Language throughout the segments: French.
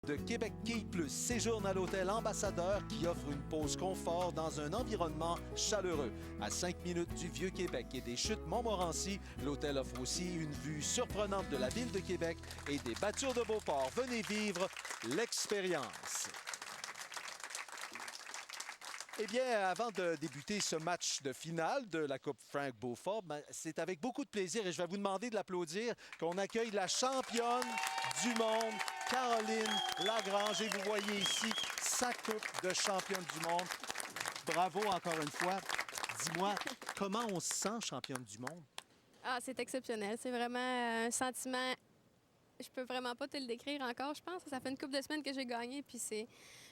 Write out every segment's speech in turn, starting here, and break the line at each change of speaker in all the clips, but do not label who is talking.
De Québec Quilles Plus, séjourne à l'hôtel Ambassadeur qui offre une pause confort dans un environnement chaleureux. À 5 minutes du Vieux-Québec et des chutes Montmorency, l'hôtel offre aussi une vue surprenante de la ville de Québec et des battures de Beauport. Venez vivre l'expérience. Eh bien, avant de débuter ce match de finale de la Coupe Frank Beaufort, c'est avec beaucoup de plaisir et je vais vous demander de l'applaudir qu'on accueille la championne du monde, Caroline Lagrange. Et vous voyez ici sa coupe de championne du monde. Bravo encore une fois. Dis-moi, comment on se sent championne du monde?
Ah, c'est exceptionnel. C'est vraiment un sentiment. Je peux vraiment pas te le décrire encore, je pense. Ça fait une couple de semaines que j'ai gagné, puis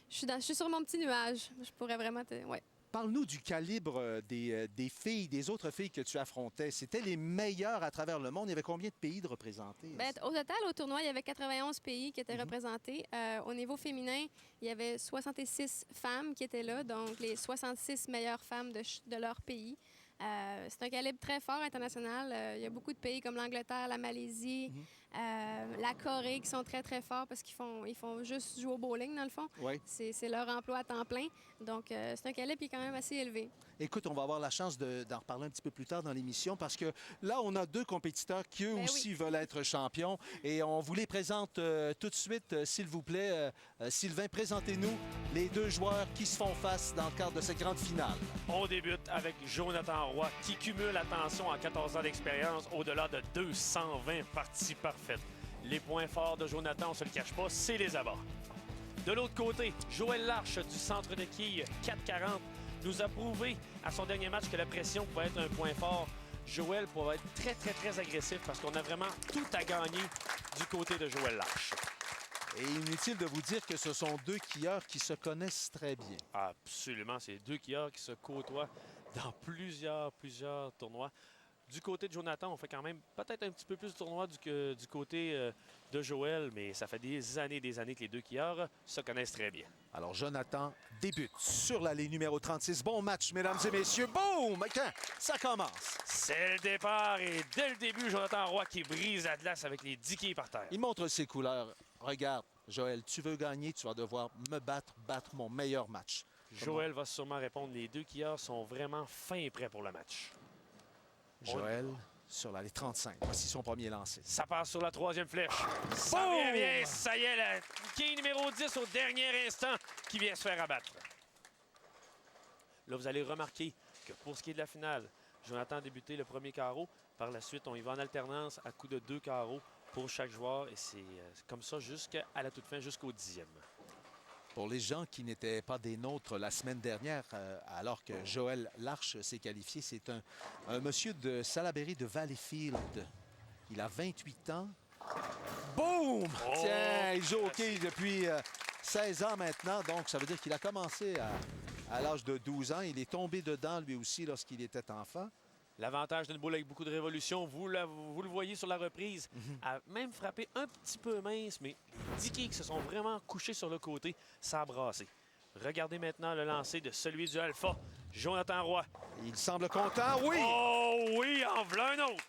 je suis sur mon petit nuage. Je pourrais vraiment te... Ouais.
Parle-nous du calibre des filles, des autres filles que tu affrontais. C'était les meilleures à travers le monde. Il y avait combien de pays de représentés?
Bien, au total, au tournoi, il y avait 91 pays qui étaient représentés. Au niveau féminin, il y avait 66 femmes qui étaient là, donc les 66 meilleures femmes de leur pays. C'est un calibre très fort international. Il y a beaucoup de pays comme l'Angleterre, la Malaisie, la Corée qui sont très, très forts parce qu'ils font juste jouer au bowling, dans le fond.
Oui.
C'est leur emploi à temps plein. Donc, c'est un calibre qui est quand même assez élevé.
Écoute, on va avoir la chance d'en reparler un petit peu plus tard dans l'émission parce que là, on a deux compétiteurs qui, eux aussi, veulent être champions. Et on vous les présente tout de suite, s'il vous plaît. Sylvain, présentez-nous les deux joueurs qui se font face dans le cadre de cette grande finale.
On débute avec Jonathan Roy qui cumule, attention, en 14 ans d'expérience, au-delà de 220 parties parfaites. Les points forts de Jonathan, on ne se le cache pas, c'est les abats. De l'autre côté, Joël Larche du centre de quilles 440 nous a prouvé à son dernier match que la pression pouvait être un point fort. Joël pourrait être très, très, très agressif parce qu'on a vraiment tout à gagner du côté de Joël Larche.
Et inutile de vous dire que ce sont deux skieurs qui se connaissent très bien.
Absolument, c'est deux skieurs qui se côtoient dans plusieurs tournois. Du côté de Jonathan, on fait quand même peut-être un petit peu plus de tournois du côté de Joël, mais ça fait des années que les deux skieurs se connaissent très bien.
Alors, Jonathan débute sur la ligne numéro 36. Bon match, mesdames et messieurs. Boum! Ça commence.
C'est le départ et dès le début, Jonathan Roy qui brise la glace avec les 10 quilles par terre.
Il montre ses couleurs. Regarde, Joël, tu veux gagner, tu vas devoir me battre mon meilleur match.
Joël va sûrement répondre. Les deux skieurs sont vraiment fins et prêts pour le match.
Joël sur la ligne 35. Voici son premier lancé.
Ça passe sur la troisième flèche. Ça vient bien. Ça y est, la quille numéro 10 au dernier instant qui vient se faire abattre. Là, vous allez remarquer que pour ce qui est de la finale, Jonathan a débuté le premier carreau. Par la suite, on y va en alternance à coup de 2 carreaux pour chaque joueur. Et c'est comme ça jusqu'à la toute fin, jusqu'au 10e.
Pour les gens qui n'étaient pas des nôtres la semaine dernière, alors que Joël Larche s'est qualifié, c'est un monsieur de Salaberry de Valleyfield. Il a 28 ans. Boum! Oh! Tiens, il joue au hockey depuis 16 ans maintenant, donc ça veut dire qu'il a commencé à l'âge de 12 ans. Il est tombé dedans lui aussi lorsqu'il était enfant.
L'avantage d'une boule avec beaucoup de révolution, vous le voyez sur la reprise, a même frappé un petit peu mince, mais 10 quilles qui se sont vraiment couchés sur le côté, ça a brassé. Regardez maintenant le lancer de celui du Alpha, Jonathan Roy.
Il semble content, oui!
Oh oui, en voilà un autre!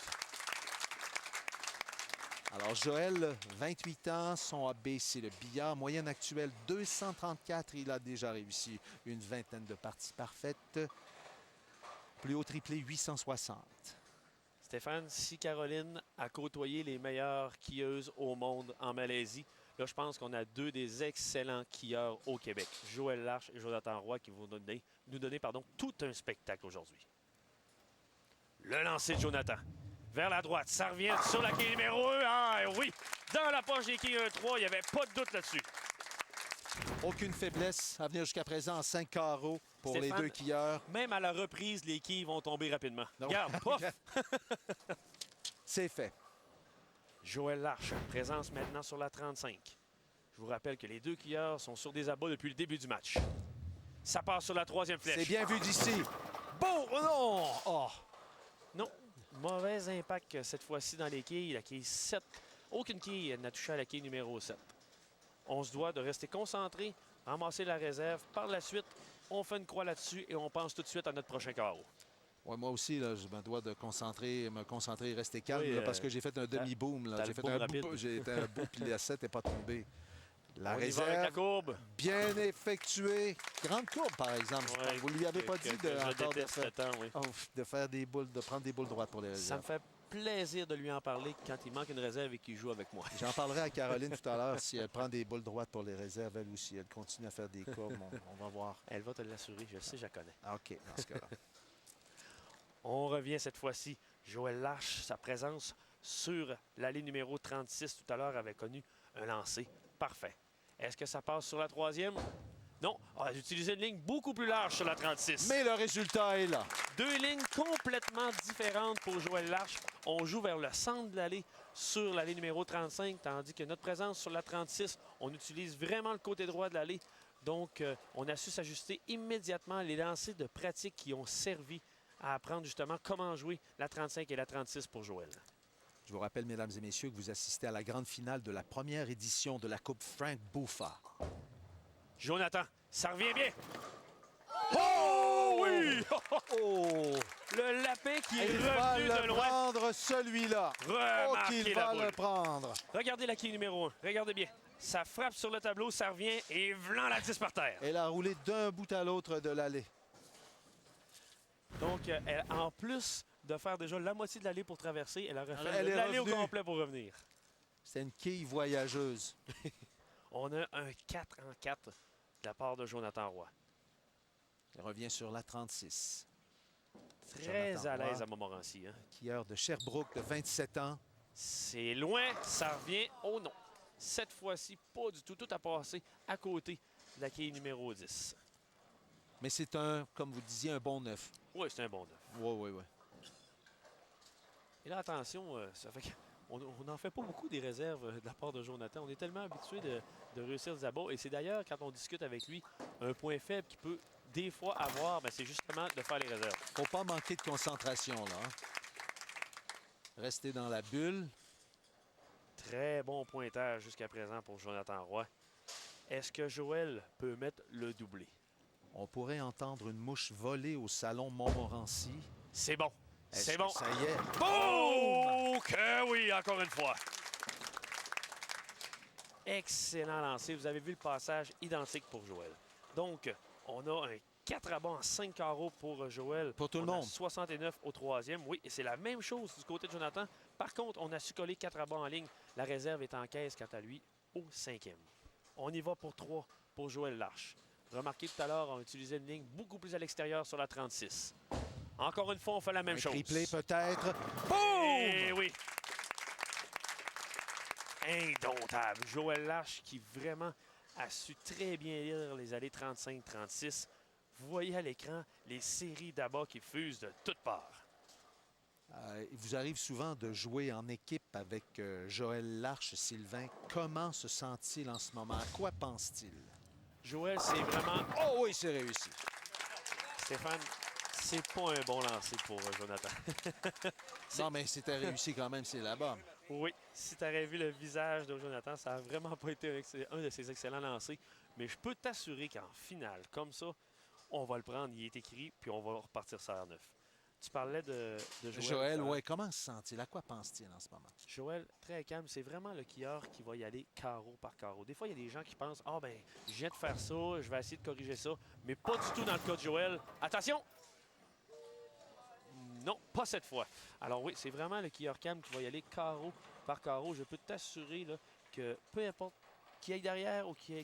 Alors Joël, 28 ans, son AB, c'est le billard. Moyenne actuelle, 234. Il a déjà réussi une vingtaine de parties parfaites. Plus haut triplé, 860.
Stéphane, si Caroline a côtoyé les meilleures skieuses au monde en Malaisie, là, je pense qu'on a deux des excellents skieurs au Québec. Joël Larche et Jonathan Roy qui vont nous donner tout un spectacle aujourd'hui. Le lancer de Jonathan. Vers la droite, ça revient sur la quille numéro 1. Ah oui, dans la poche des quilles 1-3, il n'y avait pas de doute là-dessus.
Aucune faiblesse à venir jusqu'à présent en 5 carreaux pour
Stéphane,
les deux quilleurs.
Même à la reprise, les quilles vont tomber rapidement.
Non.
Regarde, pof!
C'est fait.
Joël Larche, présence maintenant sur la 35. Je vous rappelle que les deux quilleurs sont sur des abats depuis le début du match. Ça passe sur la troisième flèche.
C'est bien vu d'ici. Bon, non! Oh.
Non, mauvais impact cette fois-ci dans les quilles. La quille 7. Aucune quille n'a touché à la quille numéro 7. On se doit de rester concentré, ramasser la réserve. Par la suite, on fait une croix là-dessus et on pense tout de suite à notre prochain carreau.
Ouais, moi aussi, là, je me dois de me concentrer et rester calme
Oui,
là, parce que j'ai fait un demi-boom. J'ai fait un bout, puis la 7 n'est pas tombée. La
On y va avec la
réserve,
courbe.
bien effectuée. Grande courbe, par exemple.
Ouais,
Vous lui avez pas dit
que je
encore
déteste le temps, oui.
de faire des boules, de prendre des boules droites pour les
Ça me
réserves.
fait plaisir de lui en parler quand il manque une réserve et qu'il joue avec moi.
J'en parlerai à Caroline tout à l'heure si elle prend des boules droites pour les réserves, elle aussi. Elle continue à faire des courbes. On va voir.
Elle va te l'assurer, je sais, je la connais.
Ah, OK, dans ce cas-là.
On revient cette fois-ci. Joël Larche, sa présence sur l'allée numéro 36 tout à l'heure avait connu un lancer parfait. Est-ce que ça passe sur la troisième? Non, elle a utilisé une ligne beaucoup plus large sur la 36.
Mais le résultat est là.
Deux lignes complètement différentes pour Joël Larche. On joue vers le centre de l'allée sur l'allée numéro 35, tandis que notre présence sur la 36, on utilise vraiment le côté droit de l'allée. Donc, on a su s'ajuster immédiatement les lancers de pratique qui ont servi à apprendre justement comment jouer la 35 et la 36 pour Joël.
Je vous rappelle, mesdames et messieurs, que vous assistez à la grande finale de la première édition de la Coupe Frank Buffa.
Jonathan, ça revient bien. Oh oui!
Oh!
Le lapin qui est
Il va
revenu
le
de loin.
prendre, celui-là. Oh,
Remarquez
qu'il
la
va
boule.
le prendre.
Regardez la quille numéro 1. Regardez bien. Ça frappe sur le tableau, ça revient et vlan la 10 par terre.
Elle a roulé d'un bout à l'autre de l'allée.
Donc, en plus de faire déjà la moitié de l'allée pour traverser, elle a refait
Elle est
l'allée au
revenue.
complet pour revenir.
C'est une quille voyageuse.
On a un 4 en 4 de la part de Jonathan Roy.
Elle revient sur la 36.
Très
Jonathan
à l'aise
Roy.
à Montmorency. Hein?
Skieur de Sherbrooke de 27 ans.
C'est loin, ça revient. Oh non. Cette fois-ci, pas du tout. Tout a passé à côté de la quille numéro 10.
Mais c'est un, comme vous disiez, un bon neuf.
Oui, c'est un bon neuf.
Oui, oui, oui.
Et là, attention, ça fait on n'en fait pas beaucoup des réserves de la part de Jonathan. On est tellement habitué de réussir des abats. Et c'est d'ailleurs, quand on discute avec lui, un point faible qu'il peut des fois avoir, c'est justement de faire les réserves.
Faut pas manquer de concentration, là. Hein. Rester dans la bulle.
Très bon pointage jusqu'à présent pour Jonathan Roy. Est-ce que Joël peut mettre le doublé?
On pourrait entendre une mouche voler au salon Montmorency.
C'est bon.
Est-ce
C'est
que
bon.
ça y est.
Oh, que oui, encore une fois. Excellent lancer. Vous avez vu le passage identique pour Joël. Donc, on a un 4 à bas en 5 carreaux pour Joël.
Pour tout le
On a
monde.
69 au troisième. Oui, et c'est la même chose du côté de Jonathan. Par contre, on a su coller 4 à bas en ligne. La réserve est en caisse, quant à lui, au cinquième. On y va pour 3 pour Joël Larche. Remarquez tout à l'heure, on utilisait une ligne beaucoup plus à l'extérieur sur la 36. Encore une fois, on fait la même
Un
chose.
triplé peut-être.
Eh oui! Indomptable. Joël Larche qui vraiment a su très bien lire les allées 35-36. Vous voyez à l'écran les séries d'abats qui fusent de toutes parts.
Il vous arrive souvent de jouer en équipe avec Joël Larche, Sylvain. Comment se sent-il en ce moment? À quoi pense-t-il?
Joël, c'est vraiment...
Oh oui, c'est réussi.
Stéphane, c'est pas un bon lancer pour Jonathan.
Non, mais c'était réussi quand même, c'est là-bas.
Oui, si tu aurais vu le visage de Jonathan, ça n'a vraiment pas été un de ses excellents lancers. Mais je peux t'assurer qu'en finale, comme ça, on va le prendre, il est écrit, puis on va repartir ça à 9. Tu parlais de Joël.
Joël, oui, comment se sent-il? À quoi pense-t-il en ce moment?
Joël, très calme. C'est vraiment le skieur qui va y aller carreau par carreau. Des fois, il y a des gens qui pensent « Ah, ben, je viens de faire ça, je vais essayer de corriger ça. » Mais pas du tout dans le cas de Joël. Attention! Non, pas cette fois. Alors oui, c'est vraiment le skieur calme qui va y aller carreau par carreau. Je peux t'assurer là, que peu importe qui aille derrière ou qui